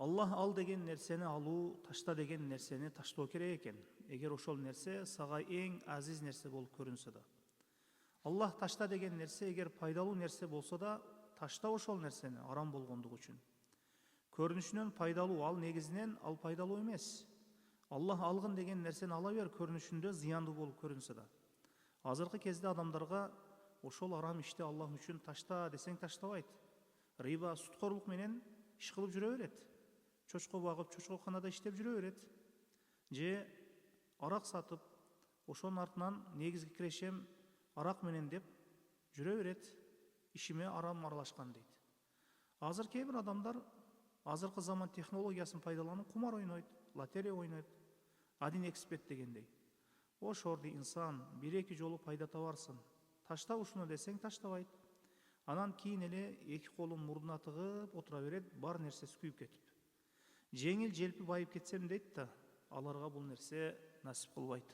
Аллах ал деген нерсени алуу, ташта деген нерсени таштоо керек экен. Эгер ошол нерсе сага эң азиз нерсе болуп көрүнсө да. Аллах ташта деген нерсе эгер пайдалуу нерсе болсо да, ташта ошол нерсени арам болгондугу үчүн. Көрүнүшүнөн пайдалуу, ал негизинен ал пайдалуу эмес. Аллах алгын деген нерсени ала бер, көрүнүшүндө зыяндуу болуп көрүнсө да. Азыркы кезде адамдарга ошол арам ишти Аллах үчүн ташта десең таштабайт. Риба, суткорлук менен иш кылып жүрө берет. Чочко багып, чочкоканада иштеп жүрө берет. Же арак сатып, ошонун артынан негизги кирешем арак менен деп жүрө берет. Ишиме арам аралашкан дейт. Азыр кээ бир адамдар азыркы заман технологиясын пайдаланып кумар ойнойт, лотерея ойнойт. 1xbet дегендей. Ошорду инсан 1-2 жолу пайда табарсың. Ташта ушуну десең таштабайт. Анан кийин эле эки колун мурдуна тыгып отура берет, бар нерсеси күйүп кетип. Жеңил желпи байып кетсем дейт да, аларга бул нерсе насип кылбайт.